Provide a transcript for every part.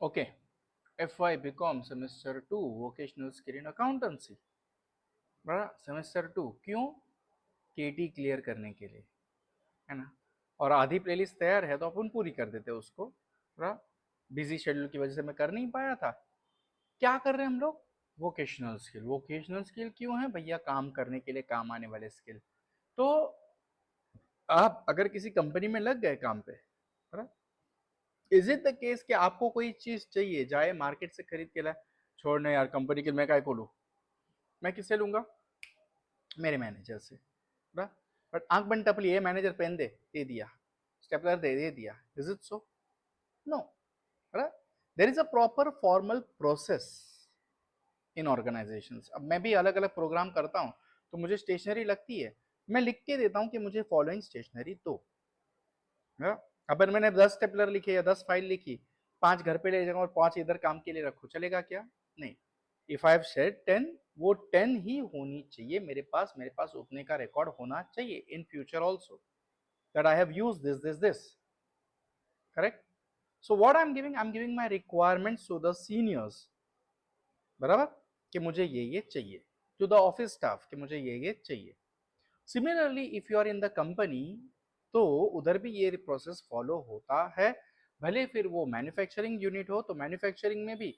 Okay, FY BCom semester 2 vocational skill in accountancy. बड़ा semester 2 क्यों? केटी clear करने के लिए, है ना। और आधी प्लेलिस्ट तैयार है तो अपन पूरी कर देते उसको। बड़ा बिजी शेड्यूल की वजह से मैं कर नहीं पाया था। क्या कर रहे हैं हम लोग? Vocational skill. वोकेशनल स्किल क्यों है भैया? काम करने के लिए काम आने वाले स्किल। तो आप अगर किसी कंपनी में लग गए काम पे, इज इट द केस कि आपको कोई चीज चाहिए, जाए मार्केट से खरीद के लाए, छोड़ने यार कंपनी के मैं काय को लूं, मैं किससे लूंगा? मेरे मैनेजर से। बट आंख बंद टपली, ये मैनेजर पेन दे दिया, स्टेपलर दे दिया, is it so? No. There is a proper formal process in organisations. अब मैं भी अलग अलग प्रोग्राम करता हूं तो मुझे स्टेशनरी लगती है, मैं लिख के देता हूं कि मुझे फॉलोइंग स्टेशनरी दो। अगर मैंने 10 स्टेपलर लिखे या 10 फाइल लिखी, 5 घर पे ले जाऊंगा और 5 इधर काम के लिए रखो, चलेगा क्या? नहीं। इफ आई हैव सेड 10, वो 10 ही होनी चाहिए मेरे पास उतने का रिकॉर्ड होना चाहिए in future also, that I have use this correct. So what I am giving my requirements to the seniors, बराबर, कि मुझे ये चाहिए, टू द ऑफिस स्टाफ कि मुझे ये चाहिए। Similarly if you are in the company, तो उधर भी ये प्रोसेस फॉलो होता है। भले फिर वो मैन्युफैक्चरिंग यूनिट हो तो मैन्युफैक्चरिंग में भी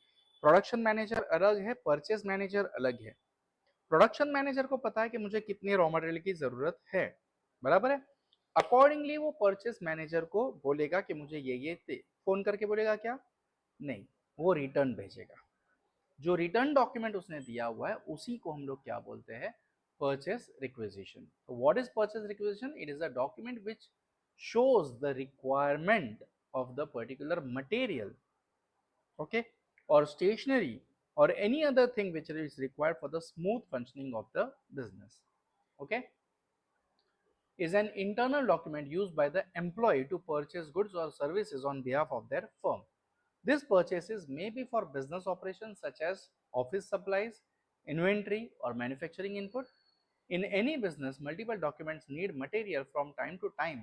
प्रोडक्शन मैनेजर अलग है, परचेज मैनेजर अलग है। प्रोडक्शन मैनेजर को पता है कि मुझे कितनी रॉ मटेरियल की जरूरत है, बराबर है। अकॉर्डिंगली वो परचेज मैनेजर को बोलेगा कि मुझे ये दे। फोन करके बोलेगा क्या? नहीं, वो रिटर्न भेजेगा। जो रिटर्न डॉक्यूमेंट उसने दिया हुआ है उसी को हम लोग क्या बोलते हैं? Purchase requisition. What is purchase requisition? It is a document which shows the requirement of the particular material, okay, or stationery or any other thing which is required for the smooth functioning of the business, okay, is an internal document used by the employee to purchase goods or services on behalf of their firm. These purchases may be for business operations such as office supplies, inventory, or manufacturing input. In any business, multiple documents need material from time to time,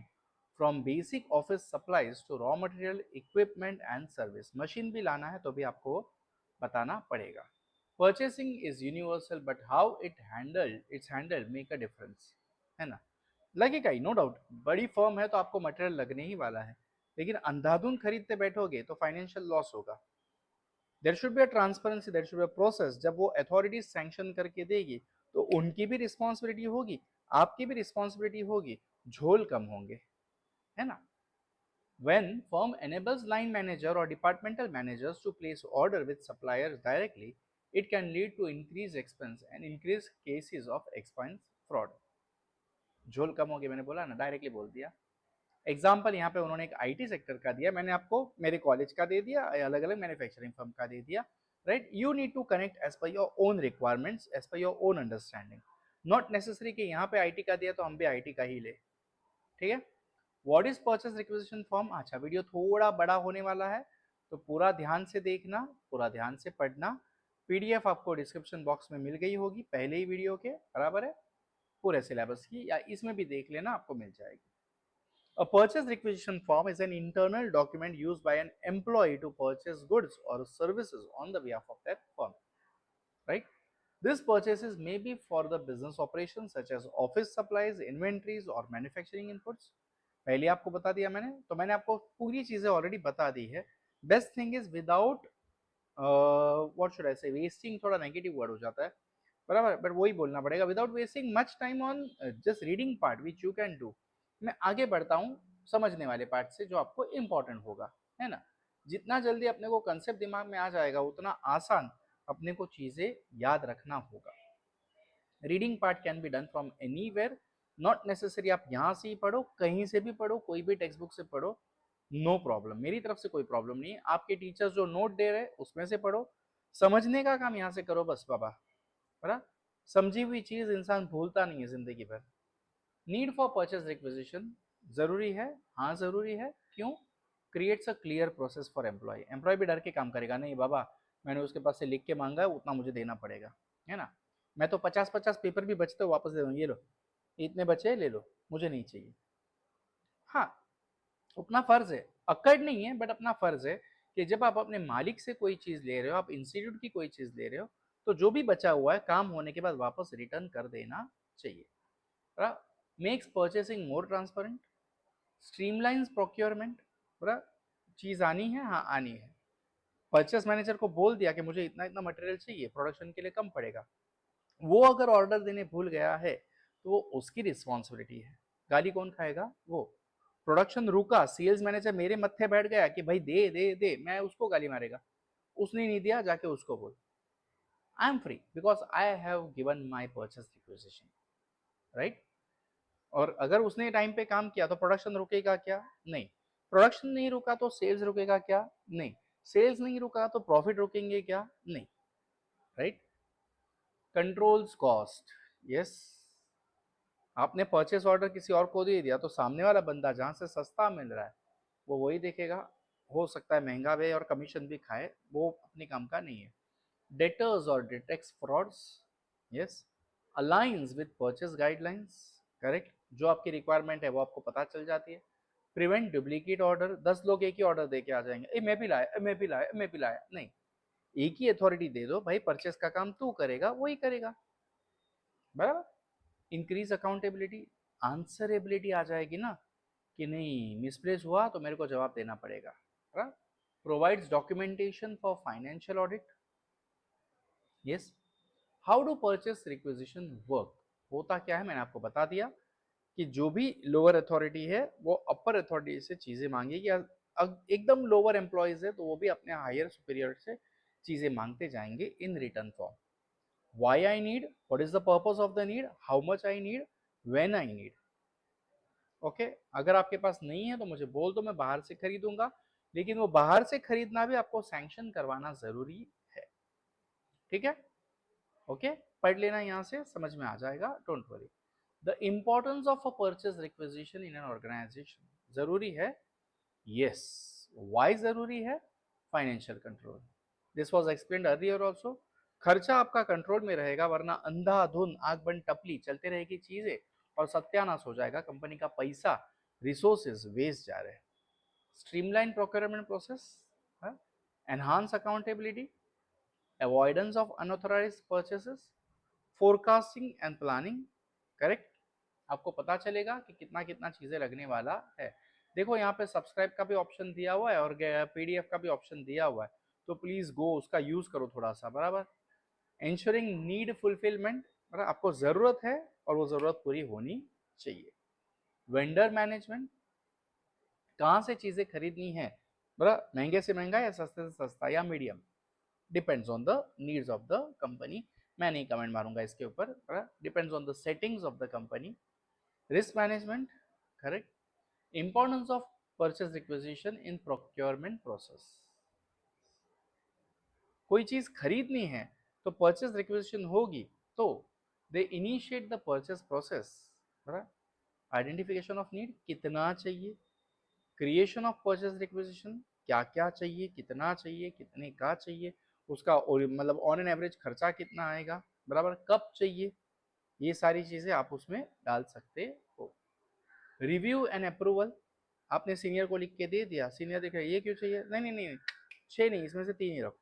from basic office supplies to raw material, equipment and service. Machine भी लाना है तो भी आपको बताना पड़ेगा. Purchasing is universal, but how it's handled make a difference, है ना? लगेगा ही, नो डाउट। बड़ी फर्म है तो आपको मटेरियल लगने ही वाला है, लेकिन अंधाधुन खरीदते बैठोगे तो फाइनेंशियल लॉस होगा। There should be a transparency, there should be a process. जब वो अथॉरिटी सैंक्शन करके देगी तो उनकी भी रिस्पॉन्सिबिलिटी होगी, आपकी भी रिस्पॉन्सिबिलिटी होगी, झोल कम होंगे, है ना। When firm enables line manager or departmental managers to place order with suppliers directly, it can lead to increased expense and increased cases of expense fraud. झोल कम हो गया, मैंने बोला ना, डायरेक्टली बोल दिया। एग्जाम्पल यहाँ पे उन्होंने एक आईटी सेक्टर का दिया, मैंने आपको मेरे कॉलेज का दे दिया, अलग अलग मैन्युफैक्चरिंग फर्म का दे दिया, right. You need to connect as per your own requirements, as per your own understanding. Not necessary कि यहाँ पे आईटी का दिया तो हम भी आईटी का ही ले, ठीक है। What is purchase requisition form? अच्छा, वीडियो थोड़ा बड़ा होने वाला है तो पूरा ध्यान से देखना, पूरा ध्यान से पढ़ना। पीडीएफ आपको डिस्क्रिप्शन बॉक्स में मिल गई होगी पहले ही वीडियो के, बराबर है, पूरे सिलेबस की, या इसमें भी देख लेना, आपको मिल जाएगी। A purchase requisition form is an internal document used by an employee to purchase goods or services on the behalf of their firm, right? These purchases may be for the business operations such as office supplies, inventories or manufacturing inputs. पहले आपको बता दिया मैंने, तो मैंने आपको पूरी चीजें ऑलरेडी बता दी है। Best thing is without what should I से, वेस्टिंग थोड़ा नेगेटिव वर्ड हो जाता है, बराबर, बट वही बोलना पड़ेगा, without wasting much time on just reading part which you can do. मैं आगे बढ़ता हूँ समझने वाले पार्ट से जो आपको इंपॉर्टेंट होगा, है ना। जितना जल्दी अपने को कंसेप्ट दिमाग में आ जाएगा उतना आसान अपने को चीजें याद रखना होगा। Reading part can be done from anywhere, not necessary आप यहाँ से ही पढ़ो, कहीं से भी पढ़ो, कोई भी टेक्स्ट बुक से पढ़ो, नो प्रॉब्लम, मेरी तरफ से कोई प्रॉब्लम नहीं है। आपके टीचर्स जो नोट दे रहे हैं उसमें से पढ़ो, समझने का काम यहाँ से करो बस बाबा, बराबर। समझी हुई चीज इंसान भूलता नहीं है जिंदगी भर। नीड फॉर परचेज रिक्वेजिशन जरूरी है, हाँ जरूरी है, क्यों? Creates a clear process for employ. Employ भी डर के काम करेगा, नहीं बाबा मैंने उसके पास से लिख के मांगा है उतना मुझे देना पड़ेगा, है ना। मैं तो 50-50 पेपर भी बचते हो वापस दे दूँ, ये लो इतने बचे ले लो, मुझे नहीं चाहिए। हाँ, अपना फर्ज है, अक्कड़ नहीं है बट अपना फर्ज है कि जब आप अपने मालिक से कोई चीज़ ले रहे हो, आप इंस्टीट्यूट की कोई चीज़ ले रहे हो, तो जो भी बचा हुआ है काम होने के बाद वापस रिटर्न कर देना चाहिए। Makes purchasing more transparent, streamlines procurement. चीज़ आनी है, हाँ आनी है, परचेस मैनेजर को बोल दिया कि मुझे इतना इतना मटेरियल चाहिए, प्रोडक्शन के लिए कम पड़ेगा, वो अगर ऑर्डर देने भूल गया है तो वो उसकी रिस्पॉन्सिबिलिटी है। गाली कौन खाएगा? वो। प्रोडक्शन रुका, सेल्स मैनेजर मेरे मत्थे बैठ गया कि भाई दे दे दे, मैं उसको गाली मारेगा। उसने नहीं दिया, जाके उसको बोल। I am free because I have given my purchase requisition, right. और अगर उसने टाइम पे काम किया तो प्रोडक्शन रुकेगा क्या? नहीं। प्रोडक्शन नहीं रुका तो सेल्स रुकेगा क्या? नहीं। सेल्स नहीं रुका तो प्रॉफिट रुकेंगे क्या? नहीं, राइट। Controls cost, yes. आपने परचेस ऑर्डर किसी और को दे दिया तो सामने वाला बंदा जहां से सस्ता मिल रहा है वो वही देखेगा। हो सकता है महंगा भी और कमीशन भी खाए, वो अपने काम का नहीं है। डेटर्स और detects frauds, yes. Aligns with purchase guidelines, correct. जो आपकी रिक्वायरमेंट है वो आपको पता चल जाती है। प्रिवेंट डुप्लीकेट ऑर्डर, 10 लोग एक ही ऑर्डर दे के आ जाएंगे, ए मैं भी लाया, मैं भी लाया, मैं भी लाया। नहीं, एक ही अथॉरिटी दे दो भाई, परचेस का काम तू करेगा, वही करेगा, बराबर। इंक्रीज अकाउंटेबिलिटी, आंसरेबिलिटी आ जाएगी ना, कि नहीं मिसप्लेस हुआ तो मेरे को जवाब देना पड़ेगा। Provides documentation for financial audit, yes. How do purchase requisition work? होता क्या है मैंने आपको बता दिया कि जो भी लोअर अथॉरिटी है वो अपर अथॉरिटी से चीजें मांगेगी। एकदम लोअर एम्प्लॉयज है तो वो भी अपने हायर सुपीरियर से चीजें मांगते जाएंगे in return form. why I need, what is the purpose of the need, how much I need, when I need। Okay, अगर आपके पास नहीं है तो मुझे बोल दो, मैं बाहर से खरीदूंगा, लेकिन वो बाहर से खरीदना भी आपको सैंक्शन करवाना जरूरी है, ठीक है। ओके, पढ़ लेना, यहाँ से समझ में आ जाएगा, don't worry. The importance of a purchase requisition in an organisation, जरूरी है, यस। वाई जरूरी है? Financial control, this was explained earlier also. खर्चा आपका कंट्रोल में रहेगा, वरना अंधाधुन आग बंद टपली चलते रहेगी चीजें और सत्यानाश हो जाएगा, कंपनी का पैसा रिसोर्सेज वेस्ट जा रहे हैं। Streamline procurement process, enhance accountability, avoidance of unauthorised purchases, forecasting and planning, correct. आपको पता चलेगा कि कितना कितना चीजें लगने वाला है। देखो यहाँ पे सब्सक्राइब का भी ऑप्शन दिया हुआ है और पीडीएफ का भी ऑप्शन दिया हुआ है, तो प्लीज गो उसका यूज करो थोड़ा सा, बराबर। इंश्योरिंग नीड फुलफिलमेंट, मतलब आपको जरूरत है और वो जरूरत पूरी होनी चाहिए। वेंडर मैनेजमेंट, कहाँ से चीजें खरीदनी है, बराबर, महंगे से महंगा या सस्ते से सस्ता या medium, depends on the needs of the company. मैं नहीं कमेंट मारूंगा इसके ऊपर, depends on the settings of the company. Risk management, correct. Importance of purchase requisition in procurement process, कोई चीज खरीदनी है तो परचेज रिक्वेजिशन होगी, तो they initiate the purchase process. Identification of need, कितना चाहिए, क्रिएशन ऑफ परचेज रिक्वेजिशन, क्या क्या चाहिए, कितना चाहिए, कितने का चाहिए, उसका मतलब ऑन एन एवरेज खर्चा कितना आएगा, बराबर, कब चाहिए, ये सारी चीजें आप उसमें डाल सकते हो। रिव्यू एंड अप्रूवल, आपने सीनियर को लिख के दे दिया, सीनियर देख रहा है ये क्यों चाहिए, नहीं नहीं नहीं, 6 नहीं, इसमें से 3 ही रखो,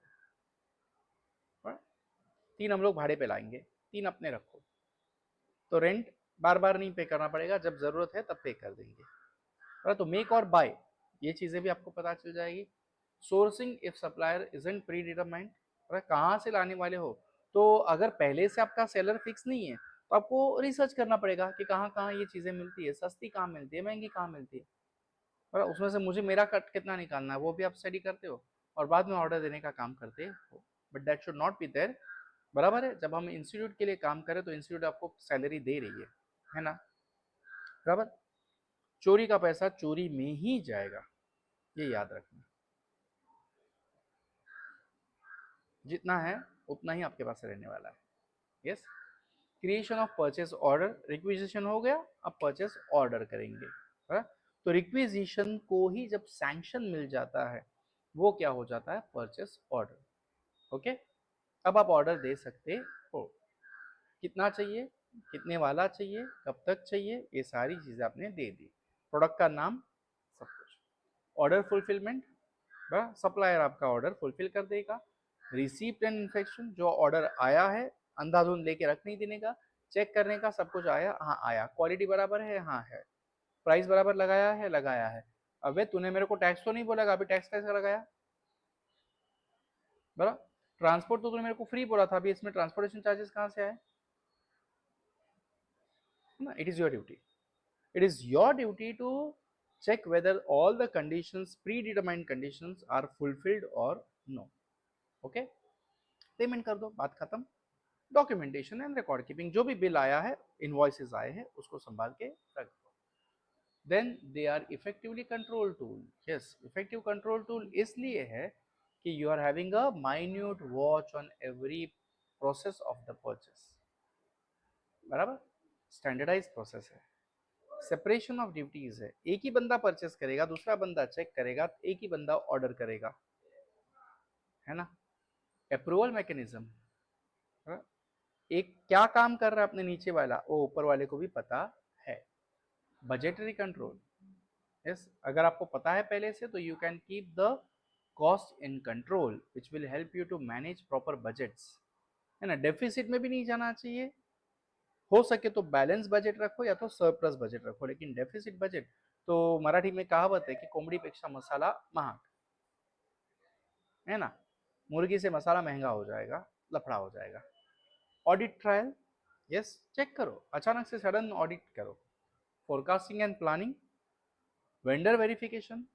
3 हम लोग भाड़े पे लाएंगे, 3 अपने रखो, तो रेंट बार बार नहीं पे करना पड़ेगा, जब जरूरत है तब पे कर देंगे। तो मेक और बाय, ये चीजें भी आपको पता चल जाएगी। Sourcing if supplier isn't pre determined, कहाँ से लाने वाले हो, तो अगर पहले से आपका सेलर फिक्स नहीं है तो आपको रिसर्च करना पड़ेगा कि कहाँ कहाँ ये चीजें मिलती है, सस्ती कहाँ मिलती है, महंगी कहाँ मिलती है, और उसमें से मुझे मेरा कट कितना निकालना है वो भी आप स्टडी करते हो और बाद में ऑर्डर देने का काम करते हो, but that should not be there, बराबर है। जब हम इंस्टीट्यूट के लिए काम करें तो इंस्टीट्यूट आपको सैलरी दे रही है ना, बराबर। चोरी का पैसा चोरी में ही जाएगा, ये याद रखना, जितना है उतना ही आपके पास रहने वाला है, yes. Creation of purchase order, requisition हो गया, अब परचेस ऑर्डर करेंगे, है? तो रिक्विजिशन को ही जब सैंक्शन मिल जाता है वो क्या हो जाता है, परचेस ऑर्डर। ओके, अब आप ऑर्डर दे सकते हो, कितना चाहिए, कितने वाला चाहिए, कब तक चाहिए, ये सारी चीजें आपने दे दी, प्रोडक्ट का नाम, सब कुछ। ऑर्डर फुलफिलमेंट, सप्लायर आपका ऑर्डर फुलफिल कर देगा। रिसीप्ट एंड इन्फेक्शन, जो ऑर्डर आया है अंधाधुंध लेके रख नहीं देने का, चेक करने का, सब कुछ आया, हाँ आया, क्वालिटी बराबर है, हाँ है, प्राइस बराबर लगाया है, लगाया है। अबे तूने मेरे को टैक्स तो नहीं बोला, अभी टैक्स कैसे लगाया? बराबर। ट्रांसपोर्ट तो तूने मेरे को फ्री बोला था, अभी इसमें ट्रांसपोर्टेशन चार्जेस कहाँ से आए? ना, it is your duty, it is your duty to check whether all the conditions, predetermined conditions are fulfilled or no. Okay, payment कर दो, बात खत्म। डॉक्यूमेंटेशन एंड रिकॉर्ड कीपिंग, जो भी बिल आया है, इनवॉइसेस आए हैं, उसको संभाल के रख दो। Then they are effectively control tool. Yes, effective control tool इसलिए है कि you are having a minute watch on every process of the purchase. बराबर, स्टैंडर्डाइज प्रोसेस है, सेपरेशन ऑफ ड्यूटीज है। एक ही बंदा परचेस करेगा, दूसरा बंदा चेक करेगा, एक ही बंदा ऑर्डर करेगा, है ना। अप्रूवल मैकेनिज्म, एक क्या काम कर रहा है अपने नीचे वाला, वो ऊपर वाले को भी पता है। बजटरी कंट्रोल, यस, अगर आपको पता है पहले से तो you can keep the cost in control which will help you to manage proper budgets, है ना। डेफिसिट में भी नहीं जाना चाहिए, हो सके तो बैलेंस बजट रखो या तो सरप्लस बजट रखो, लेकिन डेफिसिट बजट तो मराठी में कहावत है कि कोंबडीपेक्षा मसाला महाग, है ना। मुर्गी से मसाला महंगा हो जाएगा, लफड़ा हो जाएगा। ऑडिट ट्रायल, यस, चेक करो, अचानक से सडन ऑडिट करो। Forecasting and planning, vendor verification,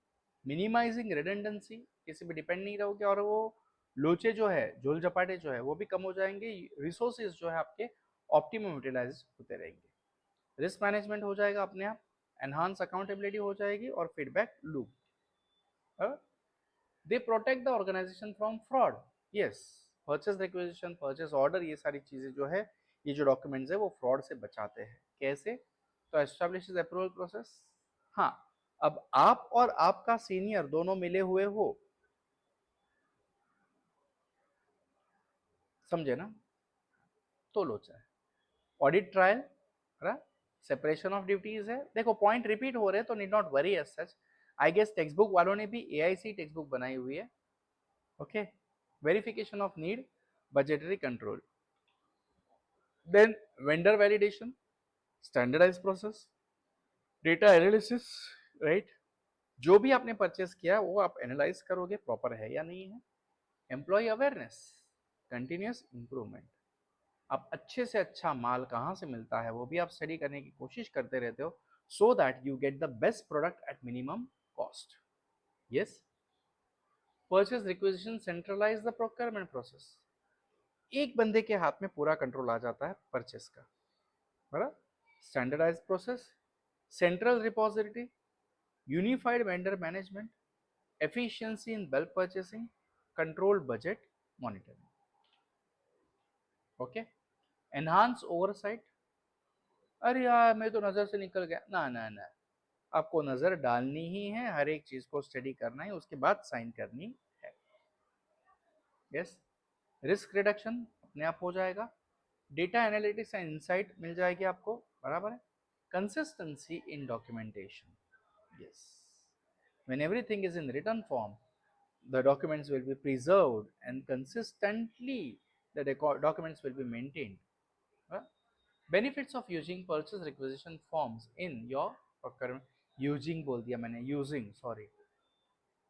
minimising redundancy, किसी पे डिपेंड नहीं रहोगे, और वो लोचे जो है, झोल झपाटे जो है वो भी कम हो जाएंगे, रिसोर्सेज जो है आपके ऑप्टिमम यूटिलाइज होते रहेंगे, रिस्क मैनेजमेंट हो जाएगा अपने आप, एनहांस अकाउंटेबिलिटी हो जाएगी, और feedback loop. They protect the organisation from fraud. Yes, purchase requisition, purchase order, ये सारी चीजें जो है, ये जो डॉक्यूमेंट्स है वो फ्रॉड से बचाते हैं। कैसे? तो एस्टैब्लिशेस अप्रूवल प्रोसेस। हाँ, अब आप और आपका सीनियर दोनों मिले हुए हो, समझे ना, तो लोचा है। Audit trial, separation of duties है। देखो पॉइंट रिपीट हो रहे हैं तो need not worry as such. I guess textbook वालों ने भी एआईसी टेक्स्ट बुक बनाई हुई है। Okay, verification of need, budgetary control, then vendor validation, standardise process, data analysis, right. जो भी आपने परचेस किया वो आप एनालाइज करोगे प्रॉपर है या नहीं है। एम्प्लॉय अवेयरनेस, कंटिन्यूस इंप्रूवमेंट, आप अच्छे से अच्छा माल कहाँ से मिलता है वो भी आप स्टडी करने की कोशिश करते रहते हो, so that you get the best product at minimum cost. Yes, purchase requisition centralise the procurement process, एक बंदे के हाथ में पूरा कंट्रोल आ जाता है परचेस का, बराबर। Standardise process, central repository, unified vendor management, efficiency in bulk purchasing, control budget monitoring. Okay, enhance oversight. अरे यार मैं तो नजर से निकल गया, ना ना ना, आपको नजर डालनी ही है, हर एक चीज को स्टडी करना है, उसके बाद साइन करनी है। यस, रिस्क रिडक्शन अपने आप हो जाएगा, डेटा एनालिटिक्स एंड इंसाइट मिल जाएगी आपको, बराबर है। Consistency in documentation, yes, when everything is in written form, the documents will be preserved and consistently the documents will be maintained. Benefits of using purchase requisition forms in your procurement, using बोल दिया मैंने, using, sorry.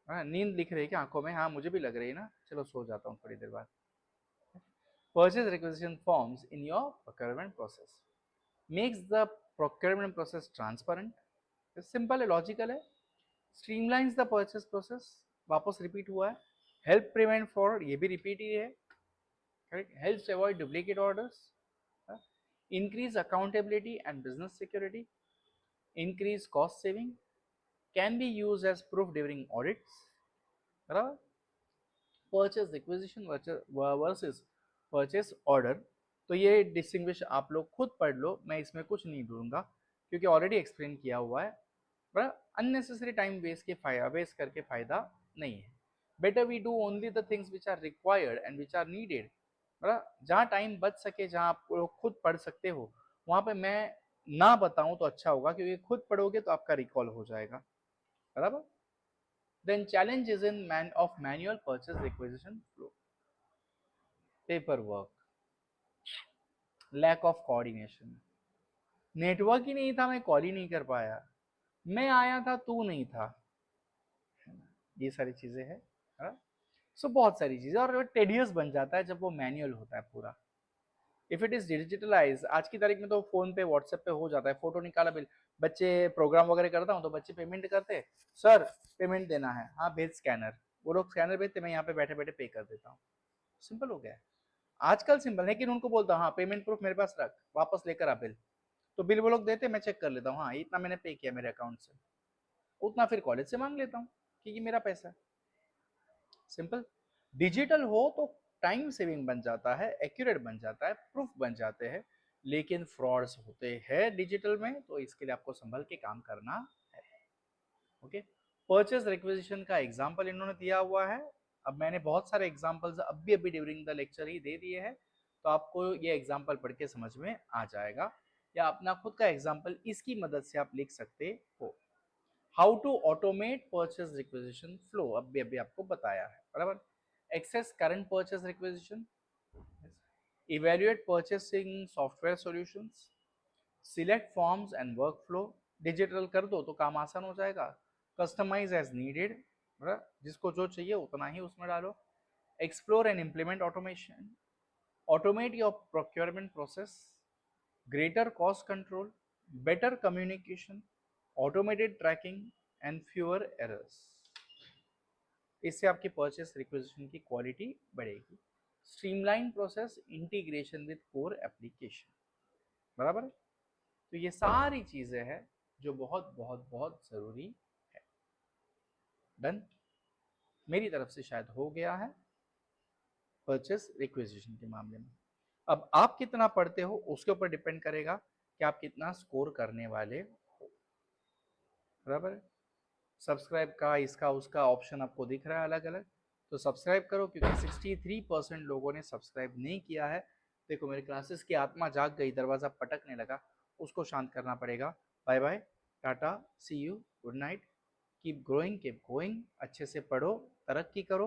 नींद लिख रही है क्या आंखों में? हाँ मुझे भी लग रही है ना, चलो सो जाता हूँ थोड़ी देर बाद। Purchase requisition forms in your procurement process makes the procurement process transparent, simple है, लॉजिकल है, स्ट्रीमलाइंस द परचेस प्रोसेस, वापस रिपीट हुआ है, हेल्प प्रिवेंट फॉर, ये भी रिपीट ही है, correct, helps avoid duplicate orders, increase accountability and business security, increase cost saving, can be used as proof during audits, बराबर। Purchase requisition versus purchase order, तो ये distinguish आप लोग खुद पढ़ लो, मैं इसमें कुछ नहीं ढूंढूंगा क्योंकि ऑलरेडी एक्सप्लेन किया हुआ है, बराबर। अननेसेसरी टाइम वेस्ट करके फायदा नहीं है। Better we do only the things which are required and which are needed, बराबर। जहाँ टाइम बच सके, जहाँ आप लोग खुद पढ़ सकते हो, वहाँ पे मैं ना बताऊं तो अच्छा होगा, क्योंकि खुद पढ़ोगे तो आपका रिकॉल हो जाएगा, बराबर। Then challenges in manual purchase requisition flow, paperwork, lack of coordination, network ही नहीं था, मैं कॉल ही नहीं कर पाया, मैं आया था तू नहीं था, ये सारी चीजें है। सो बहुत सारी चीजें, और टेडियस बन जाता है जब वो मैनुअल होता है पूरा। इफ इट इज डिजिटलाइज, आज की तारीख में तो फोन पे व्हाट्सएप पे हो जाता है, फोटो निकाला बिल, बच्चे प्रोग्राम वगैरह करता हूँ तो बच्चे पेमेंट करते हैं, सर पेमेंट देना है, हाँ भेज स्कैनर, वो लोग स्कैनर भेजते, मैं यहाँ पे बैठे बैठे पे कर देता हूँ, सिंपल हो गया है आजकल सिंपल। लेकिन उनको बोलता हूँ हाँ पेमेंट प्रूफ मेरे पास रख, वापस लेकर आ बिल, तो बिल वो लोग देते, मैं चेक कर लेता हूँ हाँ इतना मैंने पे किया मेरे अकाउंट से, उतना फिर कॉलेज से मांग लेता हूँ क्योंकि मेरा पैसा है, सिंपल। डिजिटल हो तो टाइम सेविंग बन जाता है, एक्यूरेट बन जाता है, प्रूफ बन जाते हैं, लेकिन फ्रॉड्स होते हैं डिजिटल में, तो इसके लिए आपको संभल के काम करना है। ओके, परचेज रिक्वेजिशन का एग्जांपल इन्होंने दिया हुआ है, अब मैंने बहुत सारे एग्जांपल्स अभी अभी ड्यूरिंग द लेक्चर ही दे दिए हैं, तो आपको ये एग्जांपल पढ़ के समझ में आ जाएगा, या अपना खुद का एग्जांपल इसकी मदद से आप लिख सकते हो। How to automate purchase requisition flow, अभी अभी आपको बताया है, बराबर। Assess current purchase requisition, evaluate purchasing software solutions, select forms and workflow, digital कर दो तो काम आसान हो जाएगा, कस्टमाइज एज नीडेड, जिसको जो चाहिए उतना ही उसमें डालो, explore and implement automation, automate your procurement process, greater cost control, better communication, automated tracking and fewer errors। इससे आपकी परचेस रिक्वेजिशन की क्वालिटी बढ़ेगी। Streamline process, integration with core application, बराबर। तो ये सारी चीजें हैं जो बहुत बहुत बहुत जरूरी है। डन, मेरी तरफ से शायद हो गया है परचेस रिक्वेजिशन के मामले में। अब आप कितना पढ़ते हो उसके ऊपर डिपेंड करेगा कि आप कितना स्कोर करने वाले हो, बराबर। सब्सक्राइब का इसका उसका ऑप्शन आपको दिख रहा है अलग अलग, तो सब्सक्राइब करो, क्योंकि 63% लोगों ने सब्सक्राइब नहीं किया है। देखो मेरे क्लासेस की आत्मा जाग गई, दरवाज़ा पटकने लगा, उसको शांत करना पड़ेगा। Bye bye, tata, see you, good night, keep growing keep going, अच्छे से पढ़ो, तरक्की करो।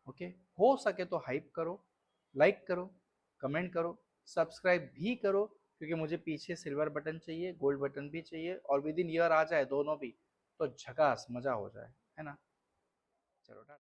ओके, हो सके तो हाइप करो, लाइक करो, कमेंट करो, सब्सक्राइब भी करो, क्योंकि मुझे पीछे सिल्वर बटन चाहिए, गोल्ड बटन भी चाहिए, और विद इन ईयर आ जाए दोनों भी, तो झकास मजा हो जाए, है ना। चलो टाटा।